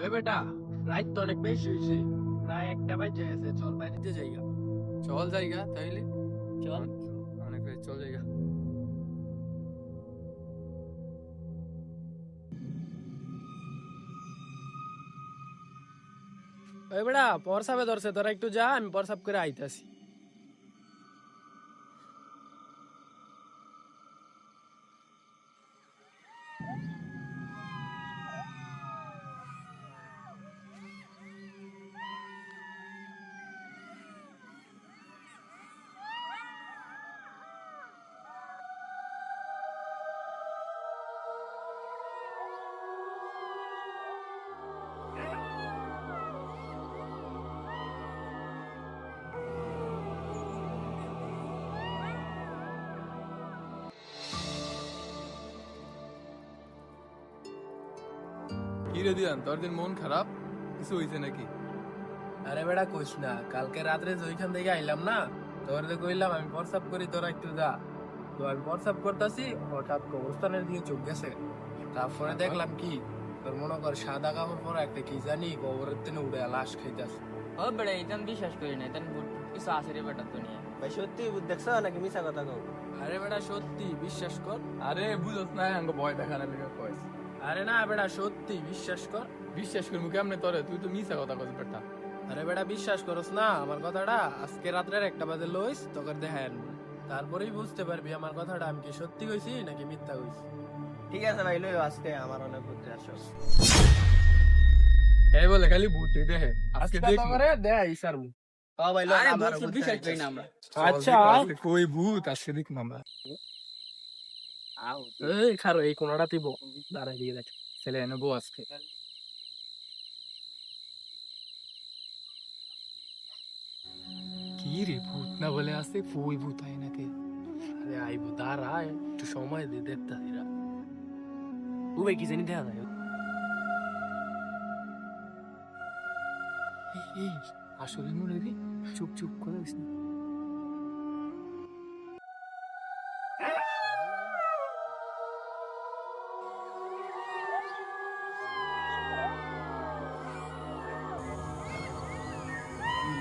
এ বেটা, রাত তো অনেক বেশি হয়েছে, প্রায় একটা বাজে আছে, চল বাড়িতে যাইগা। চল জায়গা তাইলে চল। অনেক রাত, চল জায়গা। ওই বেটা পরসাবে ধরছে, তোরা একটু যা, আমি পরসাব করে আইতাছি। কি রে দিয়ান, তোর দিন মন খারাপ? কিছু হয়েছে নাকি? আরে বেটা কইস না, কালকে রাত্রে যে ওইখান থেকে আইলাম না, তোরে কইলাম আমি পরসাব করি, তোরা একটু যা। তো আমি পরসাব করতেছি, হঠাৎ কবরস্থানের দিকে চোখ গেছে। তারপরে দেখলাম কি, তোর মনে কর সাদা কাপড় পরা একটা কি জানি কবরের দিনে উড়ে লাশ খাইতেছে। ও বেটা ইতান বিশ্বাস করি না, ইতান ভূত কিছু আছে রে বেটা দুনিয়া। ভাই সত্যি ভূত দেখছো নাকি মিছা কথা কও? আরে বেটা সত্যি বিশ্বাস কর। আরে বুঝছ না, আঙ্গ ভয় দেখানোর লেগে কইস। আরে না বেটা সত্যি বিশ্বাস কর। বিশ্বাস করবো কেমনে তোরে? তুই তো মিছা কথা কইস বেটা। আরে বেটা বিশ্বাস করস না আমার কথাটা, আজকে রাত্রের 1টা বাজে লইস তোকে দেখায় আনবো, তারপরেই বুঝতে পারবি আমার কথাটা আমি কি সত্যি কইছি নাকি মিথ্যা কইছি। ঠিক আছে ভাই লইও, আজকে আমার অনেক বুদ্ধি আসো। এই বলে খালি ভূত দেখে, আজকে দেখ তোরে দেয় ইসার মুখ। ও ভাই লইও, আরে আমার ভূত বুদ্ধি বিশ্বাস আসছে। করি না আমরা। আচ্ছা কই ভূত আজকে দেখ আমরা। আও এই খারো এই কোনটা দিব, দাঁড়াই দিয়ে দেখ। ছেলে এনে বউ আজকে। কি রে ভূত না বলে আসছে, কই ভূত হয় নাকি? আরে আইবো দাঁড়া, একটু সময় দে, দেখতাছি রা। ও ভাই কি জানি দেখা যায়। এই আসলে মনে রে, চুপ চুপ করে দিস না।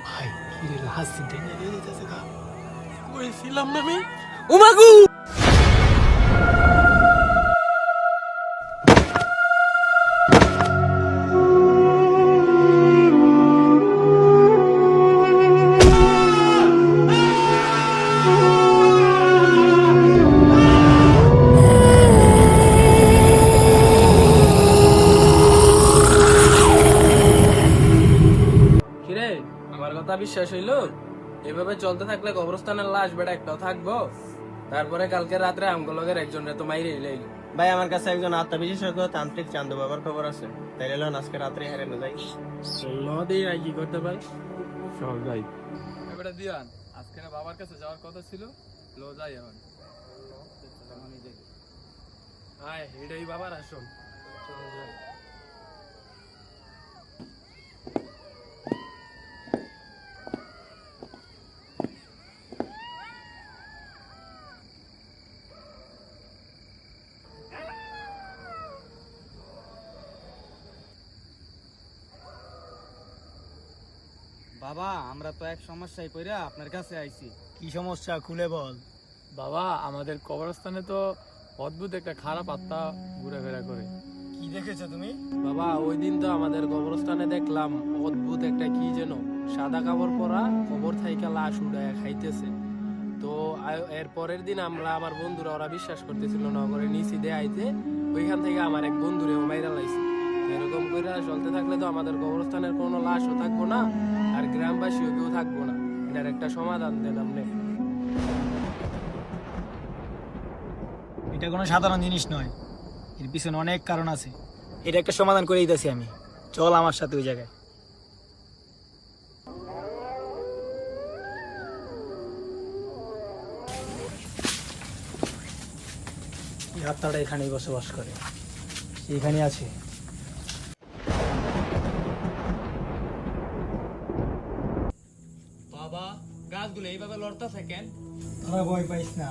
ভাই কি রে, লাস্ট দিনটা নিয়ে যেতেছে গা। কইছিলাম না আমি। ও মাগু কিরে আমার কথা বিশ্বাস হইলো? এভাবে চলতে থাকলে কবরস্থানের লাশ বেটা একটাও থাকবো? তারপরে কালকে রাত্রে আমগুলোকের একজনের তো মাইরে লাইলো। ভাই আমার কাছে একজন আত্মবিশেষজ্ঞ তান্ত্রিক চান্দু বাবার খবর আছে, তাইলে লন আজকে রাত্রে হারানো যাই। নদী আর কি করতে পারি। চল যাই। এবারে দিয়ান, আজকে না বাবার কাছে যাওয়ার কথা ছিল, লো যাই এখন। আয় এটাই বাবার আসল। চল যাই। বাবা আমরা তো এক সমস্যায় পড়ে আপনার কাছে আইছি। কি সমস্যা খুলে বল। বাবা, আমাদের কবরস্থানে তো অদ্ভুত একটা খারাপ আত্মা ঘুরেফেরা করে। কি দেখেছো তুমি? বাবা ওই দিন তো আমাদের কবরস্থানে দেখলাম অদ্ভুত একটা কি যেন সাদা কাপড় পরা কবর থাইকা লাশ উড়ায় খাইতেছে। তো এর পরের দিন আমরা আমার বন্ধুরা ওরা বিশ্বাস করতেছিল না করে নিচি দে আইতে, ওইখান থেকে আমার এক বন্ধুরে মাইরা লাইছে। এরকম করে চলতে থাকলে তো আমাদের কবরস্থানের কোনো লাশও থাকবো না, আর গ্রামবাসীও কেউ থাকবো না। এটার একটা সমাধান দেন আপনি। এটা কোনো সাধারণ জিনিস নয়, এর পিছনে অনেক কারণ আছে। এটা একটা সমাধান করে দিতেছি আমি, চল আমার সাথে ওই জায়গায়। এই আত্মাটা এখানেই বসবাস করে, এখানে আছে। বাবা গাছগুলো এইভাবে লড়তেছে কেন? তোরা ভয় পাইস না,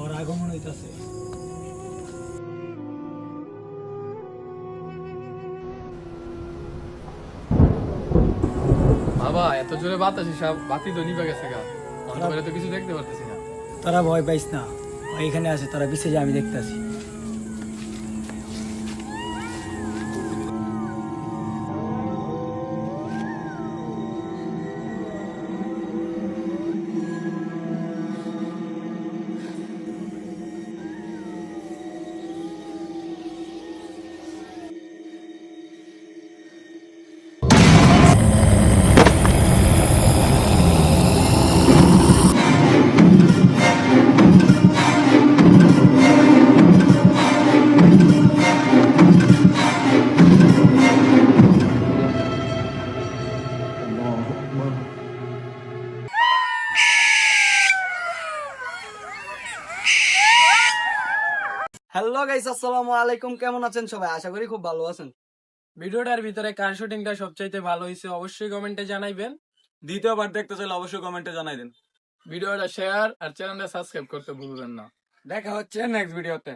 ওর আগমন হইতাছে। বাবা এত জোরে বাতাসি সব বাতি তো নিভে গেছে গা, অন্ধকারে তো কিছু দেখতে পারতেছি না। তোরা ভয় পাইস না, ওই এখানে আছে, তোরা পিছিয়ে যা, আমি দেখতেছি। হ্যালো গাইস, আসসালামু আলাইকুম। কেমন আছেন সবাই? আশা করি খুব ভালো আছেন। ভিডিওটার ভিতরে কার শুটিংটা সবচাইতে ভালো হয়েছে অবশ্যই কমেন্টে জানাইবেন। দ্বিতীয়বার দেখতে চাইলে অবশ্যই কমেন্টে জানাই দিন। ভিডিওটা শেয়ার আর চ্যানেলটা সাবস্ক্রাইব করতে ভুলবেন না। দেখা হচ্ছে নেক্সট ভিডিওতে।